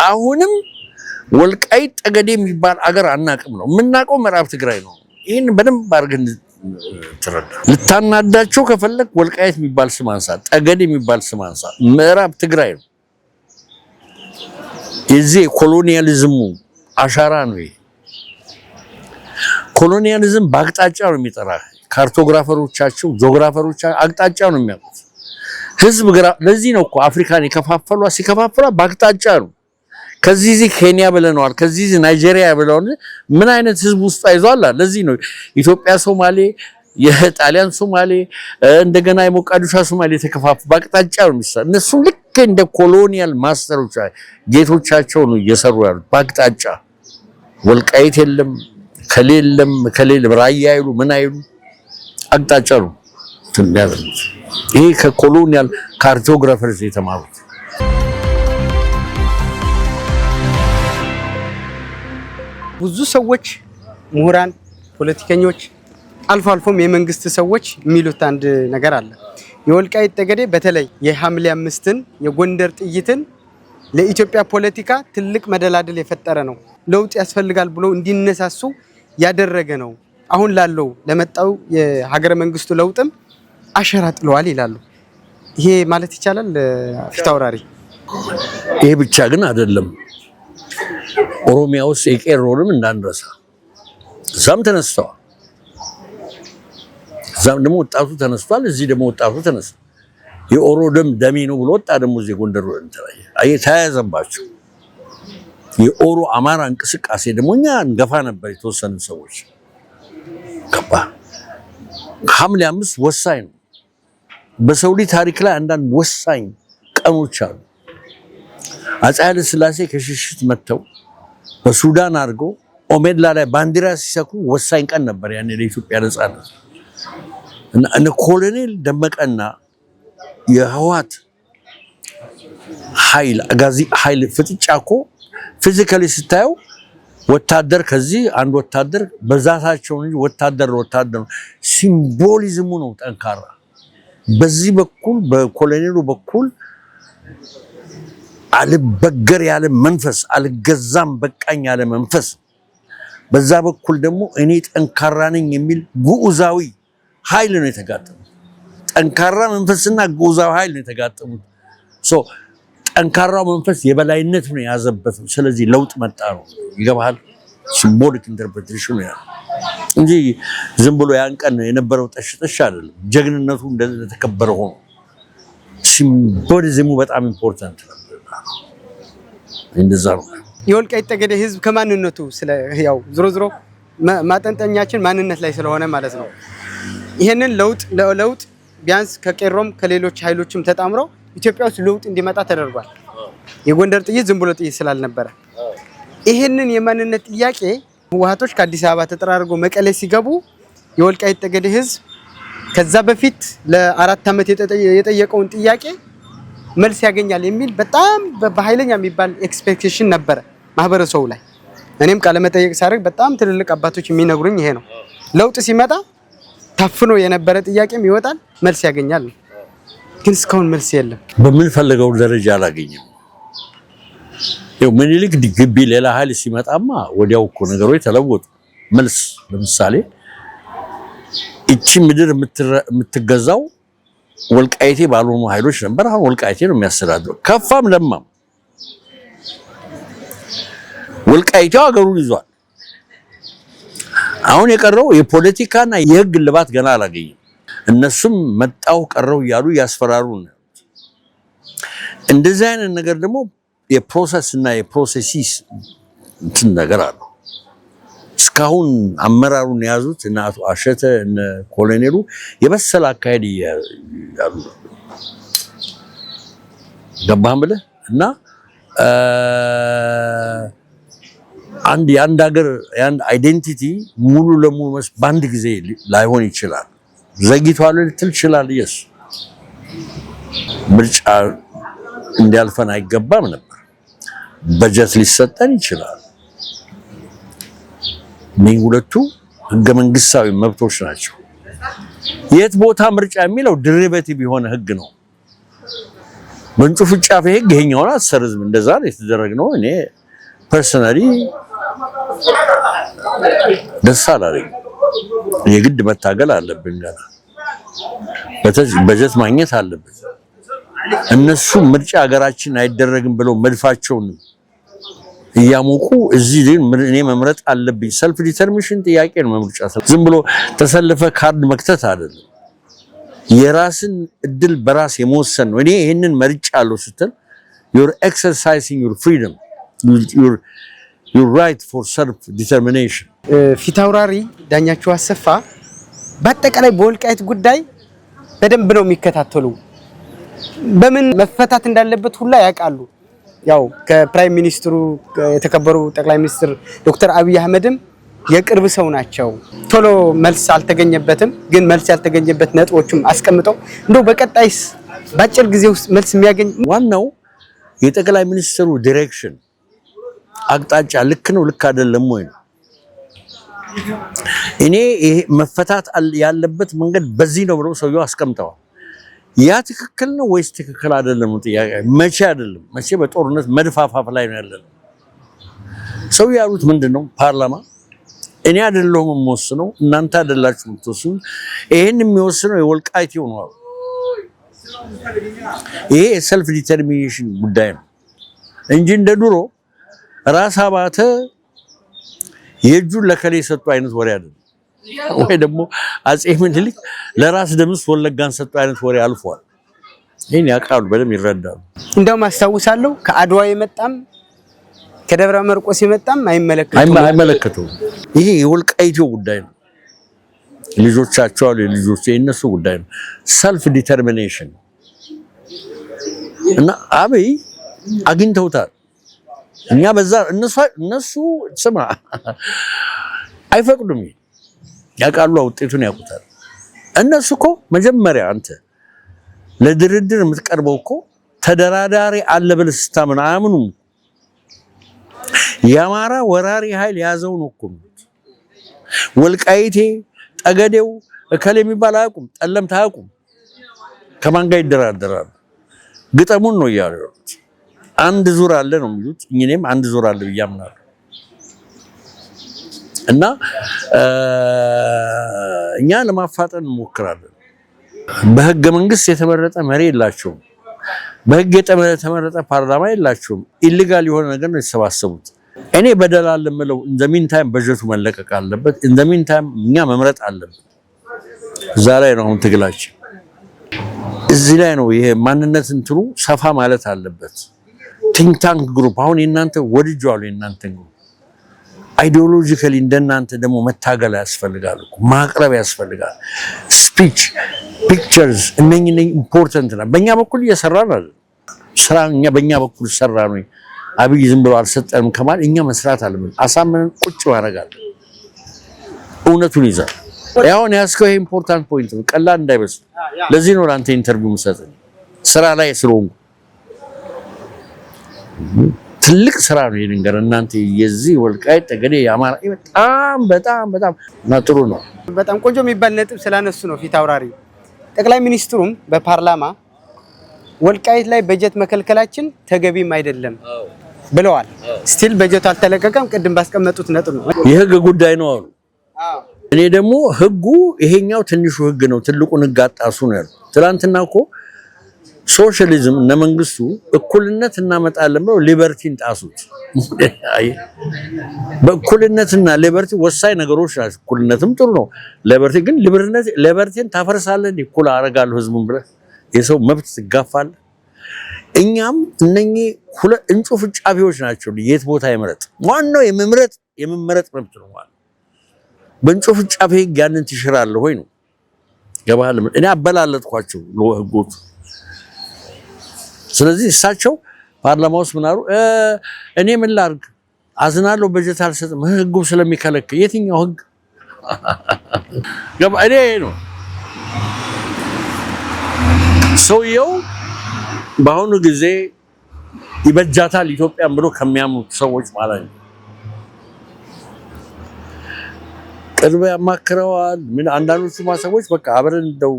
አሁንም ወልቃይት ጠገዴ የሚባል አገር አናቅም ነው የምናውቀው፣ ምዕራብ ትግራይ ነው። ይህን በደንብ አድርገን ትረዳ። ልታናዳቸው ከፈለግ ወልቃይት የሚባል ስም አንሳ፣ ጠገዴ የሚባል ስም አንሳ፣ ምዕራብ ትግራይ ነው። የዚህ ኮሎኒያሊዝሙ አሻራ ነው። ይሄ ኮሎኒያሊዝም በአቅጣጫ ነው የሚጠራ። ካርቶግራፈሮቻቸው ጂኦግራፈሮቻቸው አቅጣጫ ነው የሚያውቁት። ህዝብ ለዚህ ነው እኮ አፍሪካን ሲከፋፈሏ በአቅጣጫ ነው። ከዚህ ኬንያ ብለናል፣ ከዚህ ናይጄሪያ ብለናል። ምን አይነት ህዝብ ውስጥ አይዟል። ለዚህ ነው ኢትዮጵያ ሶማሌ፣ የጣሊያን ሶማሌ፣ እንደገና የሞቃዲሾ ሶማሌ ተከፋፈሉ። በአቅጣጫ ነው የሚሰራ። እነሱ ልክ እንደ ኮሎኒያል ማስተሮች ጌቶቻቸው ነው እየሰሩ ያሉት በአቅጣጫ። ወልቃይት የለም ከሌለም ራያ አይሉ ምን አይሉ አቅጣጫ ነው ትንያሉት። ይሄ ከኮሎኒያል ካርቶግራፈርስ የተማሩት። ብዙ ሰዎች ምሁራን፣ ፖለቲከኞች፣ አልፎም የመንግስት ሰዎች የሚሉት አንድ ነገር አለ። የወልቃይት ጠገዴ በተለይ የሐምሌ 5ን የጎንደር ጥይትን ለኢትዮጵያ ፖለቲካ ትልቅ መደላደል የፈጠረ ነው። ለውጥ ያስፈልጋል ብሎ እንዲነሳሱ ያደረገ ነው። አሁን ላለው ለመጣው የሀገረ መንግስቱ ለውጥም አሸራ ጥለዋል ይላሉ። ይሄ ማለት ይቻላል ፊት አውራሪ? ይሄ ብቻ ግን አይደለም። ኦሮሚያ ውስጥ የቄሮንም እንዳንረሳ፣ እዛም ተነስተዋል። እዛም ደግሞ ወጣቱ ተነስቷል። እዚህ ደግሞ ወጣቱ ተነስቷል። የኦሮ ደም ደሜ ነው ብሎ ወጣ። ደግሞ እዚህ ጎንደር ተያያዘባቸው። የኦሮ አማራ እንቅስቃሴ ደግሞ እኛ እንገፋ ነበር የተወሰኑ ሰዎች ገባ። ሐምሌ 5 ወሳኝ ነው። በሰው ልጅ ታሪክ ላይ አንዳንድ ወሳኝ ቀኖች አሉ። አፄ ኃይለ ሥላሴ ከሽሽት መጥተው በሱዳን አድርገው ኦሜድላ ላይ ባንዲራ ሲሰኩ ወሳኝ ቀን ነበር ያኔ ለኢትዮጵያ ነጻነት። እና እነ ኮሎኔል ደመቀና የህወሓት ኃይል አጋዚ ኃይል ፍጥጫ እኮ ፊዚካሊ ስታየው ወታደር ከዚህ አንድ ወታደር በዛታቸው እንጂ ወታደር ሲምቦሊዝሙ ነው ጠንካራ። በዚህ በኩል በኮሎኔሉ በኩል አልበገር ያለ መንፈስ፣ አልገዛም በቃኝ ያለ መንፈስ፣ በዛ በኩል ደግሞ እኔ ጠንካራ ነኝ የሚል ግዑዛዊ ኃይል ነው የተጋጠሙት። ጠንካራ መንፈስና ግዑዛዊ ኃይል ነው የተጋጠሙት። ጠንካራው መንፈስ የበላይነት ነው የያዘበት። ስለዚህ ለውጥ መጣ ነው። ይገባሃል? ሲምቦሊክ ኢንተርፕሬቴሽን ነው እንጂ ዝም ብሎ ያን ቀን የነበረው ጠሽጠሽ አይደለም። ጀግንነቱ እንደተከበረ ሆኖ ሲምቦሊዝሙ በጣም ኢምፖርታንት ነው። እንደዛ ነው። የወልቃይት ጠገዴ ህዝብ ከማንነቱ ያው ዝሮ ማጠንጠኛችን ማንነት ላይ ስለሆነ ማለት ነው። ይሄንን ለውጥ ቢያንስ ከቄሮም ከሌሎች ኃይሎችም ተጣምረው ኢትዮጵያ ውስጥ ለውጥ እንዲመጣ ተደርጓል። የጎንደር ጥይት ዝም ብሎ ጥይት ስላልነበረ ይሄንን የማንነት ጥያቄ ህወሓቶች ከአዲስ አበባ ተጠራርገው መቀሌ ሲገቡ የወልቃይት ጠገዴ ህዝብ ከዛ በፊት ለ4 ዓመት የጠየቀውን ጥያቄ መልስ ያገኛል የሚል በጣም በኃይለኛ የሚባል ኤክስፔክቴሽን ነበረ ማህበረሰቡ ላይ። እኔም ቃለ መጠየቅ ሳደርግ በጣም ትልልቅ አባቶች የሚነግሩኝ ይሄ ነው። ለውጥ ሲመጣ ታፍኖ የነበረ ጥያቄም ይወጣል፣ መልስ ያገኛል። ግን እስካሁን መልስ የለም። በምንፈልገው ደረጃ አላገኘም። ይኸው ምኒልክ ግቢ ሌላ ኃይል ሲመጣማ ወዲያው እኮ ነገሮች ተለወጡ። መልስ ለምሳሌ እቺ ምድር የምትገዛው ወልቃይቴ ባልሆኑ ኃይሎች ነበር። አሁን ወልቃይቴ ነው የሚያስተዳድረው። ከፋም ለማም ወልቃይቴው ሀገሩን ይዟል። አሁን የቀረው የፖለቲካና የህግ ልባት ገና አላገኘም። እነሱም መጣው ቀረው እያሉ ያስፈራሩ ነው። እንደዚህ አይነት ነገር ደግሞ የፕሮሰስ እና የፕሮሴሲስ እንትን ነገር አለው። እስካሁን አመራሩን የያዙት እና አቶ አሸተ እና ኮሎኔሉ የበሰለ አካሄድ ያሉ ገባህም ብለህ እና የአንድ ሀገር የአንድ አይዴንቲቲ ሙሉ ለሙሉ በአንድ ጊዜ ላይሆን ይችላል። ዘግይቷል ልትል ይችላል። ምርጫ እንዲያልፈን አይገባም ነበር። በጀት ሊሰጠን ይችላል። እነዚህ ሁለቱ ህገ መንግስታዊ መብቶች ናቸው። የት ቦታ ምርጫ የሚለው ድሪቬቲቭ የሆነ ህግ ነው። በእንጩፍ ጫፍ ህግ ይሄኛውን አትሰርዝም። እንደዛ ነው የተደረገው። እኔ ፐርሰናሊ ደስ አላለኝ። የግድ መታገል አለብን። ገና በጀት ማግኘት አለብን። እነሱ ምርጫ ሀገራችን አይደረግም ብለው መድፋቸውን እያሞቁ እዚህ እኔ መምረጥ አለብኝ። ሰልፍ ዲተርሚኔሽን ጥያቄ ነው። ምርጫ ዝም ብሎ ተሰልፈ ካርድ መክተት አይደለም። የራስን እድል በራስ የመወሰን ነው። እኔ ይሄንን መርጫለሁ ስትል you're exercising your freedom, your right for self determination። ፊታውራሪ ዳኛቸው አሰፋ በአጠቃላይ በወልቃይት ጉዳይ በደንብ ነው የሚከታተሉ። በምን መፈታት እንዳለበት ሁላ ያውቃሉ። ያው ከፕራይም ሚኒስትሩ የተከበሩ ጠቅላይ ሚኒስትር ዶክተር አብይ አህመድም የቅርብ ሰው ናቸው። ቶሎ መልስ አልተገኘበትም፣ ግን መልስ ያልተገኘበት ነጥቦችም አስቀምጠው እንደው በቀጣይስ በአጭር ጊዜ ውስጥ መልስ የሚያገኝ ዋናው የጠቅላይ ሚኒስትሩ ዳይሬክሽን አቅጣጫ ልክ ነው ልክ አይደለም ወይ ነው። እኔ ይሄ መፈታት ያለበት መንገድ በዚህ ነው ብለው ሰውየው አስቀምጠዋል። ያ ትክክል ነው ወይስ ትክክል አይደለም ነው ጥያቄ። መቼ አይደለም መቼ በጦርነት መድፋፋፍ ላይ ነው ያለነው። ሰው ያሉት ምንድነው? ፓርላማ እኔ አይደለሁም የምወስነው እናንተ አይደላችሁ የምትወስኑ፣ ይሄን የሚወስነው የወልቃይቴው ነው። ይሄ የሰልፍ ዲተርሚኔሽን ጉዳይ ነው እንጂ እንደ ድሮ ራስ አባተ የእጁን ለከሌ ሰጡ አይነት ወሬ አይደለም። ወይ ደግሞ አጼ ምኒልክ ለራስ ደምስ ወለጋን ሰጡ አይነት ወሬ አልፏል። ይሄን ያውቃሉ፣ በደንብ ይረዳሉ። እንደውም አስታውሳለሁ ከአድዋ የመጣም ከደብረ ማርቆስ የመጣም አይመለከቱም። ይሄ የወልቃይቴው ጉዳይ ነው። ልጆቻቸው አሉ፣ ልጆች የነሱ ጉዳይ ነው። ሰልፍ ዲተርሚኔሽን እና አብይ አግኝተውታል። እኛ በዛ እነሱ ስማ አይፈቅዱም። ያውቃሉ፣ ውጤቱን ያውቁታል። እነሱ እኮ መጀመሪያ አንተ ለድርድር የምትቀርበው እኮ ተደራዳሪ አለ ብለህ ስታምን አያምኑም። የአማራ ወራሪ ኃይል ያዘው ነው እኮ ወልቃይቴ ጠገዴው እከሌ የሚባል አያውቁም። ጠለምት አያውቁም። ከማን ጋር ይደራደራሉ? ግጠሙን ነው ያሉት። አንድ ዙር አለ ነው የሚሉት። እኔም አንድ ዙር አለ ብዬ አምናለሁ። እና እኛ ለማፋጠን እንሞክራለን። በህገ መንግስት የተመረጠ መሪ የላቸውም። በህግ የተመረጠ ፓርላማ የላቸውም። ኢሊጋል የሆነ ነገር ነው የተሰባሰቡት። እኔ በደል አለ የምለው ኢን ዘ ሚን ታይም በጀቱ መለቀቅ አለበት። ኢን ዘ ሚን ታይም እኛ መምረጥ አለበት። እዛ ላይ ነው አሁን ትግላችን። እዚህ ላይ ነው ይሄ ማንነት እንትኑ ሰፋ ማለት አለበት። ቲንክ ታንክ ግሩፕ አሁን የእናንተ ወድጄዋለሁ። የእናንተ ግሩፕ አይዲዮሎጂካሊ እንደናንተ ደግሞ መታገል ያስፈልጋል፣ ማቅረብ ያስፈልጋል። ስፒች ፒክቸርስ እነኚህ ኢምፖርታንት ነው። በእኛ በኩል እየሰራን አይደል? ስራ እኛ በእኛ በኩል ሰራ ነው። አብይ ዝም ብሎ አልሰጠንም ከማለት እኛ መስራት አለብን። አሳምነን ቁጭ ማረጋለን። እውነቱን ይዛል። ያውን ያስከው ይሄ ኢምፖርታንት ፖይንት ነው፣ ቀላል እንዳይመስል። ለዚህ ነው ለአንተ ኢንተርቪው መስጠት ስራ ላይ ስለሆንኩ ትልቅ ስራ ነው። ይሄን ነገር እናንተ የዚህ ወልቃይት ጠገዴ የአማራ በጣም ጥሩ ነው። በጣም ቆንጆ የሚባል ነጥብ ስላነሱ ነው ፊት አውራሪ ጠቅላይ ሚኒስትሩም በፓርላማ ወልቃይት ላይ በጀት መከልከላችን ተገቢም አይደለም ብለዋል። ስቲል በጀቱ አልተለቀቀም። ቅድም ባስቀመጡት ነጥብ ነው የህግ ጉዳይ ነው አሉ። እኔ ደግሞ ህጉ ይሄኛው ትንሹ ህግ ነው፣ ትልቁን ህግ አጣሱ ነው ያለው። ትናንትና እኮ ሶሻሊዝም እነ መንግስቱ እኩልነት እናመጣለን ብለው ሊበርቲን ጣሱት። በእኩልነትና ሊበርቲ ወሳኝ ነገሮች ናቸው። እኩልነትም ጥሩ ነው፣ ሊበርቲ ግን ሊበርቲን ታፈርሳለህ። እኩል አደርጋለሁ ህዝቡን ብለህ የሰው መብት ትጋፋለህ። እኛም እነኚህ ሁለት እንጩፍ ጫፊዎች ናቸው። የት ቦታ ይመረጥ? ዋናው የመመረጥ መብት ነው ማለት በእንጩፍ ጫፊ ህግ ያንን ትሽራለህ ወይ ነው ገባህ? እኔ አበላለጥኳቸው ህጎቹ። ስለዚህ እሳቸው ፓርላማ ውስጥ ምን አሉ? እኔ ምን ላድርግ አዝናለሁ፣ በጀት አልሰጥም ህጉ ስለሚከለክል። የትኛው ህግ ገባህ? እኔ ነው ሰውየው በአሁኑ ጊዜ ይበጃታል ኢትዮጵያን ብሎ ከሚያምኑ ሰዎች ማለት ነው። ቅርብ ያማክረዋል። ምን አንዳንዶቹ ሰዎች በቃ አብረን እንደው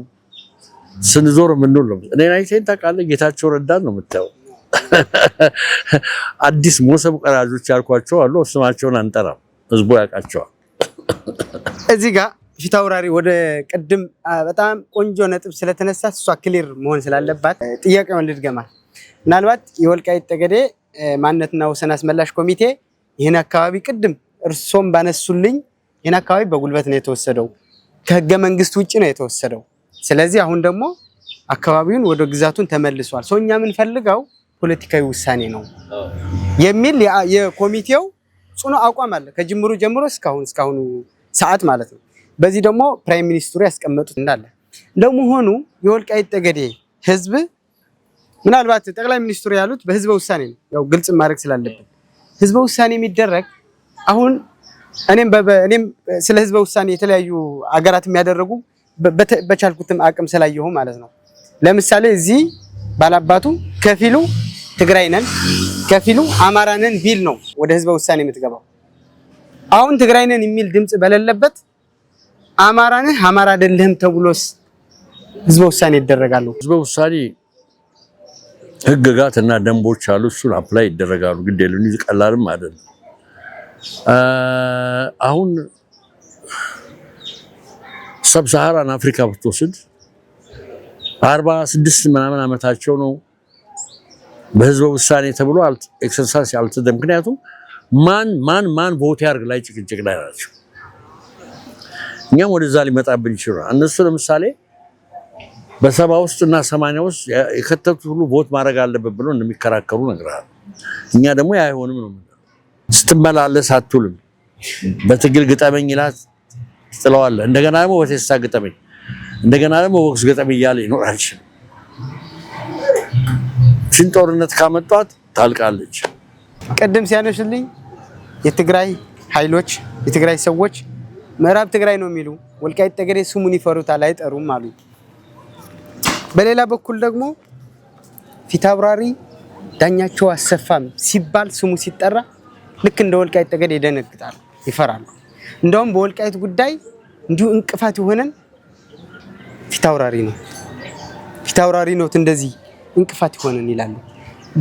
ስንዞር ምንድን ነው እኔን አይተኸኝ ታውቃለህ? ጌታቸው ረዳን ነው የምታየው። አዲስ ሞሰብ ቀራጆች ያልኳቸው አሉ። ስማቸውን አንጠራም፣ ህዝቡ ያውቃቸዋል። እዚህ ጋር ፊት አውራሪ ወደ ቅድም በጣም ቆንጆ ነጥብ ስለተነሳ እሷ ክሊር መሆን ስላለባት ጥያቄውን ልድገማ። ምናልባት የወልቃይት ጠገዴ ማንነትና ወሰን አስመላሽ ኮሚቴ ይህን አካባቢ ቅድም እርሶም ባነሱልኝ ይህን አካባቢ በጉልበት ነው የተወሰደው፣ ከህገ መንግስት ውጭ ነው የተወሰደው። ስለዚህ አሁን ደግሞ አካባቢውን ወደ ግዛቱን ተመልሷል። ሰው እኛ የምንፈልገው ፖለቲካዊ ውሳኔ ነው የሚል የኮሚቴው ጽኑ አቋም አለ ከጅምሩ ጀምሮ እስካሁኑ ሰዓት ማለት ነው። በዚህ ደግሞ ፕራይም ሚኒስትሩ ያስቀመጡት እንዳለ እንደመሆኑ የወልቃይት ጠገዴ ህዝብ ምናልባት ጠቅላይ ሚኒስትሩ ያሉት በህዝበ ውሳኔ ነው፣ ያው ግልጽ ማድረግ ስላለብን ህዝበ ውሳኔ የሚደረግ አሁን እኔም ስለ ህዝበ ውሳኔ የተለያዩ አገራት የሚያደርጉ በቻልኩትም አቅም ስላየሁ ማለት ነው። ለምሳሌ እዚህ ባላባቱ ከፊሉ ትግራይ ነን ከፊሉ አማራ ነን ቢል ነው ወደ ህዝበ ውሳኔ የምትገባው። አሁን ትግራይ ነን የሚል ድምጽ በሌለበት አማራ ነህ አማራ አይደለህም ተብሎስ ህዝበ ውሳኔ ይደረጋሉ። ህዝበ ውሳኔ ህግጋትና ደንቦች አሉ። እሱን አፕላይ ይደረጋሉ። ግድ የለም እንጂ ቀላልም አይደለም። አሁን ሰብሳሃራን አፍሪካ ብትወስድ 46 ምናምን ዓመታቸው ነው በህዝበ ውሳኔ ተብሎ ኤክሰርሳይዝ ያልተደረገ። ምክንያቱም ማን ቮት ያርግ ላይ ጭቅጭቅ ላይ ናቸው። እኛም ወደዛ ሊመጣብን ይችላል። እነሱ ለምሳሌ በ70 ውስጥ እና 80 ውስጥ የከተቱት ሁሉ ቮት ማድረግ አለበት ብሎ እንደሚከራከሩ ነግራል። እኛ ደግሞ ያ አይሆንም ነው። ስትመላለስ አትውልም። በትግል ግጠመኝ ይላት ትጥለዋለህ። እንደገና ደግሞ በቴስታ ግጠመኝ፣ እንደገና ደግሞ ወክስ ግጠመኝ እያለ ይኖራል። ሽን ጦርነት ካመጣት ታልቃለች። ቀደም ሲያነሽልኝ የትግራይ ኃይሎች የትግራይ ሰዎች ምዕራብ ትግራይ ነው የሚሉ ወልቃይት ጠገዴ ስሙን ይፈሩታል አይጠሩም አሉ። በሌላ በኩል ደግሞ ፊት አውራሪ ዳኛቸው አሰፋም ሲባል ስሙ ሲጠራ ልክ እንደ ወልቃይት ጠገዴ ይደነግጣሉ፣ ይፈራሉ። እንደውም በወልቃይት ጉዳይ እንዲሁ እንቅፋት የሆነን ፊት አውራሪ ነው እንደዚህ እንቅፋት ይሆነን ይላሉ።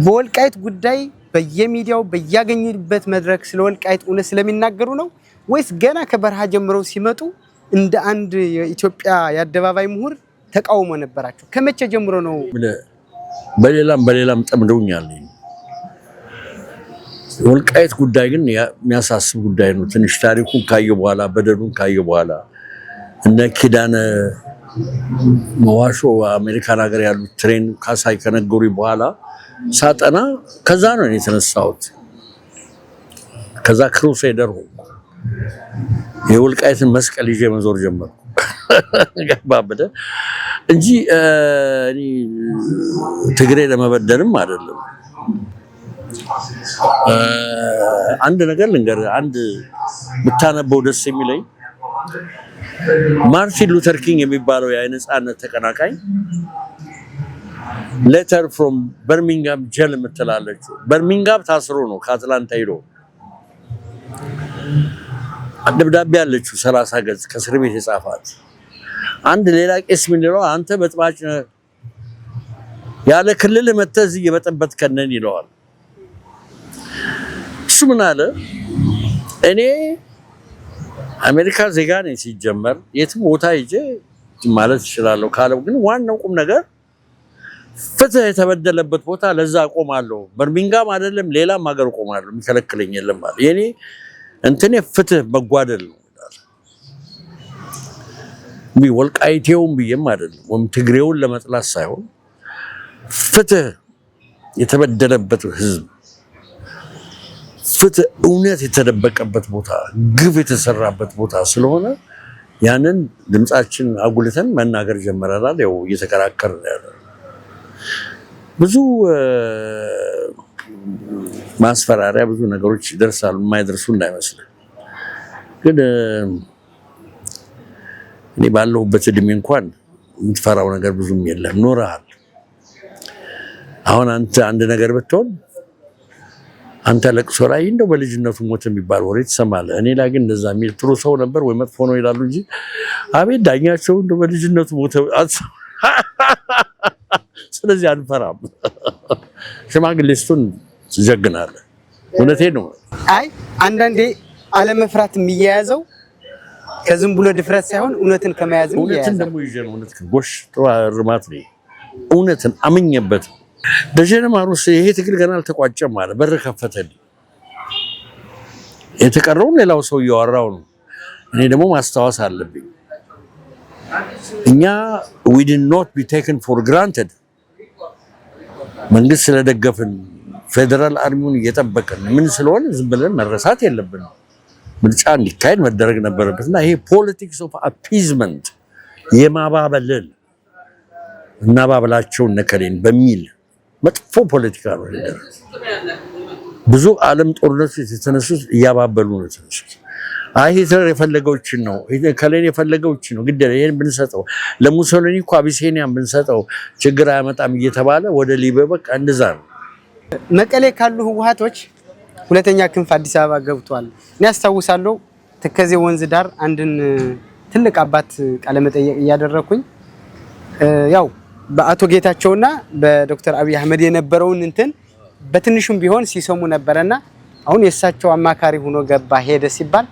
በወልቃይት ጉዳይ በየሚዲያው በያገኙበት መድረክ ስለ ወልቃይት እውነት ስለሚናገሩ ነው ወይስ ገና ከበረሃ ጀምረው ሲመጡ እንደ አንድ የኢትዮጵያ የአደባባይ ምሁር ተቃውሞ ነበራቸው? ከመቼ ጀምሮ ነው? በሌላም ጠምደውኛል። ወልቃይት ጉዳይ ግን የሚያሳስብ ጉዳይ ነው። ትንሽ ታሪኩን ካየ በኋላ በደሉን ካየ በኋላ እነ ኪዳነ መዋሾ አሜሪካን ሀገር ያሉት ትሬን ካሳይ ከነገሩ በኋላ ሳጠና ከዛ ነው የተነሳሁት። ከዛ ክሩሴደር ሆንኩ። የወልቃይትን መስቀል ይዤ መዞር ጀመርኩ። ገባበደ እንጂ እኔ ትግሬ ለመበደልም አይደለም። አንድ ነገር ልንገርህ፣ አንድ ብታነበው ደስ የሚለኝ ማርቲን ሉተር ኪንግ የሚባለው የነጻነት ተቀናቃኝ ሌተር ፍሮም በርሚንጋም ጀል የምትላለች። በርሚንጋም ታስሮ ነው ከአትላንታ ሄዶ ደብዳቤ ያለችው 30 ገጽ ከእስር ቤት የጻፋት። አንድ ሌላ ቄስ ምን ይለዋል? አንተ በጥባጭ ያለ ክልል መተህ እዚህ እየበጠበጥከን ይለዋል። እሱ ምን አለ? እኔ አሜሪካ ዜጋ ነኝ ሲጀመር፣ የትም ቦታ ሂጄ ማለት እችላለሁ ካለው ግን ዋናው ቁም ነገር ፍትህ የተበደለበት ቦታ ለዛ አቆማለሁ። በርሚንጋም አይደለም ሌላም ሀገር አቆማለሁ፣ የሚከለክለኝ የለም ማለት የኔ እንትኔ ፍትህ መጓደል ነው። ወልቃይቴውን ብዬም አይደለም ወይም ትግሬውን ለመጥላት ሳይሆን ፍትህ የተበደለበት ህዝብ፣ ፍትህ እውነት የተደበቀበት ቦታ፣ ግፍ የተሰራበት ቦታ ስለሆነ ያንን ድምጻችን አጉልተን መናገር ጀመረናል። ያው እየተከራከርን ያለ ብዙ ማስፈራሪያ ብዙ ነገሮች ይደርሳሉ፣ የማይደርሱ እንዳይመስል። ግን እኔ ባለሁበት እድሜ እንኳን የምትፈራው ነገር ብዙም የለም። ኖረሃል። አሁን አንተ አንድ ነገር ብትሆን አንተ ለቅሶ ላይ እንደው በልጅነቱ ሞት የሚባል ወሬ ትሰማለህ። እኔ ላይ ግን እንደዛ የሚል ጥሩ ሰው ነበር ወይ መጥፎ ነው ይላሉ እንጂ አቤት ዳኛቸው እንደው በልጅነቱ ሞት። ስለዚህ አንፈራም። ሽማግሌስቱን ትጀግናለህ። እውነቴን ነው። አይ አንዳንዴ አለመፍራት የሚያያዘው ከዝም ብሎ ድፍረት ሳይሆን እውነትን ከመያዝ ነው። እውነትን ደግሞ ይዤ ነው። እውነትን ጎሽ ጥሩ እርማት ነው። እውነትን አምኜበት ደጀነ ማሩስ ይሄ ትግል ገና አልተቋጨም ማለት በር ከፈተልኝ። የተቀረውን ሌላው ሰው እያወራው ነው። እኔ ደግሞ ማስታወስ አለብኝ። እኛ we did not be taken for granted። መንግስት ስለደገፍን ፌደራል አርሚውን እየጠበቅን ምን ስለሆነ ዝም ብለን መረሳት የለብንም። ምርጫ እንዲካሄድ መደረግ ነበረበትና ይሄ ፖለቲክስ ኦፍ አፒዝመንት የማባበል እናባበላቸው ነከሌን በሚል መጥፎ ፖለቲካ ነው። ብዙ ዓለም ጦርነቶች የተነሱት እያባበሉ ነው የተነሱት። አይ ሂትለር የፈለገውችን ነው ከሌን የፈለገውችን ነው ግድ ይሄን ብንሰጠው ለሙሶሊኒ እኮ አቢሲኒያን ብንሰጠው ችግር አያመጣም እየተባለ ወደ ሊቢያ በቃ እንደዛ ነው። መቀሌ ካሉ ህወሓቶች ሁለተኛ ክንፍ አዲስ አበባ ገብቷል። እኔ አስታውሳለሁ ተከዜ ወንዝ ዳር አንድን ትልቅ አባት ቃለ መጠይቅ እያደረኩኝ ያው በአቶ ጌታቸውና በዶክተር አብይ አህመድ የነበረውን እንትን በትንሹም ቢሆን ሲሰሙ ነበርና አሁን የእሳቸው አማካሪ ሆኖ ገባ ሄደ ሲባል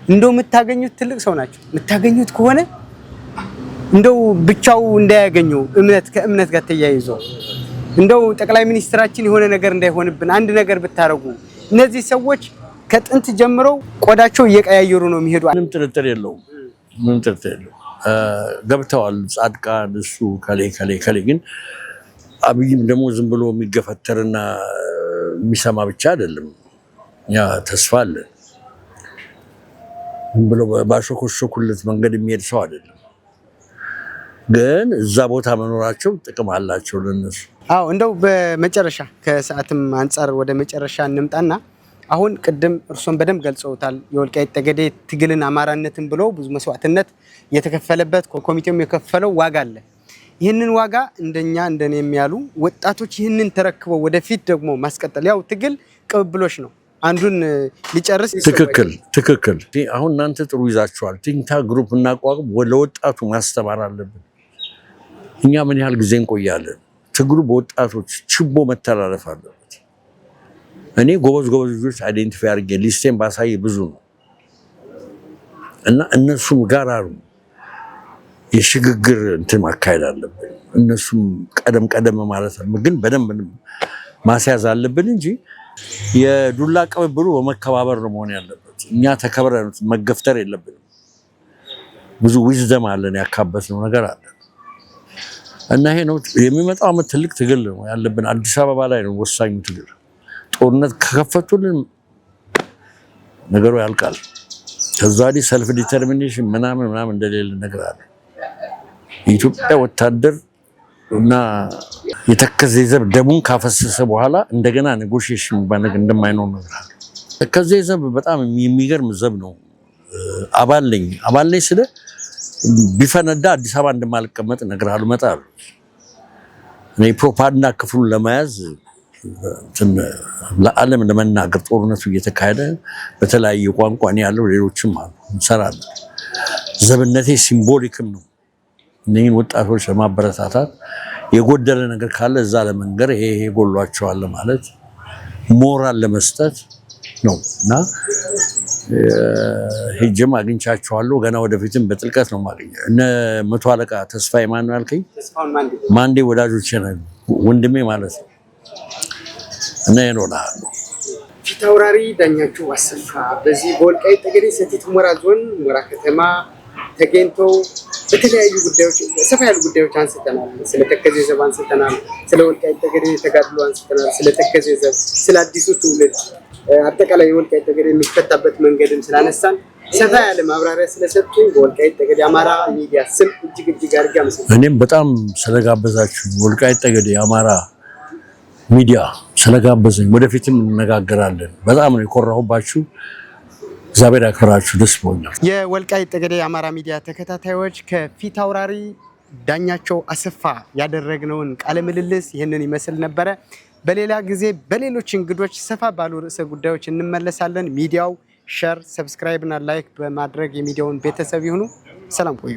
እንደው የምታገኙት ትልቅ ሰው ናቸው። የምታገኙት ከሆነ እንደው ብቻው እንዳያገኘው ከእምነት ጋር ተያይዞ እንደው ጠቅላይ ሚኒስትራችን የሆነ ነገር እንዳይሆንብን አንድ ነገር ብታረጉ። እነዚህ ሰዎች ከጥንት ጀምረው ቆዳቸው እየቀያየሩ ነው የሚሄዱ። ምንም ጥርጥር የለውም። ገብተዋል ጻድቃን እሱ ከሌ ግን አብይም ደግሞ ዝም ብሎ የሚገፈተርና የሚሰማ ብቻ አይደለም። ያ ተስፋ አለ። ዝም ብሎ ባሾኮሾኩለት መንገድ የሚሄድ ሰው አይደለም። ግን እዛ ቦታ መኖራቸው ጥቅም አላቸው ለነሱ። አዎ እንደው በመጨረሻ ከሰዓትም አንፃር ወደ መጨረሻ እንምጣና አሁን ቅድም እርሶን በደንብ ገልጸውታል። የወልቃይት ጠገዴ ትግልን አማራነትን ብሎ ብዙ መስዋዕትነት የተከፈለበት ኮሚቴውም የከፈለው ዋጋ አለ። ይህንን ዋጋ እንደኔ የሚያሉ ወጣቶች ይህንን ተረክበው ወደፊት ደግሞ ማስቀጠል ያው ትግል ቅብብሎች ነው። አንዱን ሊጨርስ ትክክል። አሁን እናንተ ጥሩ ይዛችኋል። ቲንታ ግሩፕ እናቋቁም ለወጣቱ ማስተማር አለብን። እኛ ምን ያህል ጊዜ እንቆያለን? ትግሉ በወጣቶች ችቦ መተላለፍ አለበት። እኔ ጎበዝ ልጆች አይዴንቲፋይ አድርጌ ሊስቴን ባሳይ ብዙ ነው እና እነሱም ጋር አሉ የሽግግር እንትን ማካሄድ አለብን። እነሱም ቀደም ማለት ነው። ግን በደንብ ማስያዝ አለብን እንጂ የዱላ ቅብብሉ በመከባበር ነው መሆን ያለበት። እኛ ተከብረን መገፍተር የለብንም። ብዙ ዊዝደም አለን፣ ያካበትነው ነገር አለ እና ይሄ ነው የሚመጣው ዓመት ትልቅ ትግል ነው ያለብን። አዲስ አበባ ላይ ነው ወሳኙ ትግል። ጦርነት ከከፈቱልን ነገሩ ያልቃል። ከዛ ወዲህ ሰልፍ ዲተርሚኔሽን ምናምን እንደሌለ ነገር አለ። የኢትዮጵያ ወታደር እና የተከዜ ዘብ ደሙን ካፈሰሰ በኋላ እንደገና ኔጎሺዬሽን ባነግ እንደማይኖር ነገር አለ። ተከዜ ዘብ በጣም የሚገርም ዘብ ነው። አባል ነኝ ስለ ቢፈነዳ አዲስ አበባ እንደማልቀመጥ እነግርሃለሁ። እመጣለሁ እኔ ፕሮፓጋንዳ ክፍሉን ለመያዝ ለዓለም ለመናገር ጦርነቱ እየተካሄደ በተለያየ ቋንቋ ነው ያለው። ሌሎችም አሉ እንሰራለን። ዘብነቴ ሲምቦሊክም ነው። እነዚህን ወጣቶች ለማበረታታት የጎደለ ነገር ካለ እዛ ለመንገር ይሄ ጎሏቸዋል ማለት ሞራል ለመስጠት ነው እና ሄጄም አግኝቻቸዋለሁ። ገና ወደፊትም በጥልቀት ነው የማገኘው። እነ መቶ አለቃ ተስፋዬ ማን ነው ያልከኝ? ማንዴ ወዳጆቼ ነው ወንድሜ ማለት ነው እና ይኖራሉ። ፊት አውራሪ ዳኛቸው አሰፋ በዚህ በወልቃይት ጠገዴ ሰቲት ሁመራ ዞን ሁመራ ከተማ ተገኝተው በተለያዩ ጉዳዮች ሰፋ ያሉ ጉዳዮች አንስተናል። ስለ ተከዜ ዘብ አንስተናል። ስለ ወልቃይት ጠገዴ ተጋድሎ አንስተናል። ስለ ተከዜ ዘብ፣ ስለ አዲሱ ትውልድ አጠቃላይ የወልቃይት ጠገዴ የሚፈታበት መንገድም ስላነሳን ሰፋ ያለ ማብራሪያ ስለሰጡ በወልቃይት ጠገዴ አማራ ሚዲያ ስም እጅግ አድርጌ አመሰግናለሁ። እኔም በጣም ስለጋበዛችሁ ወልቃይት ጠገዴ አማራ ሚዲያ ስለጋበዘኝ ወደፊትም እንነጋገራለን። በጣም ነው የኮራሁባችሁ። እግዚአብሔር ያክብራችሁ። ደስ ብሎኛል። የወልቃይት ጠገዴ አማራ ሚዲያ ተከታታዮች ከፊት አውራሪ ዳኛቸው አሰፋ ያደረግነውን ቃለ ምልልስ ይህንን ይመስል ነበረ። በሌላ ጊዜ በሌሎች እንግዶች ሰፋ ባሉ ርዕሰ ጉዳዮች እንመለሳለን። ሚዲያው ሸር፣ ሰብስክራይብ እና ላይክ በማድረግ የሚዲያውን ቤተሰብ ይሁኑ። ሰላም ቆዩ።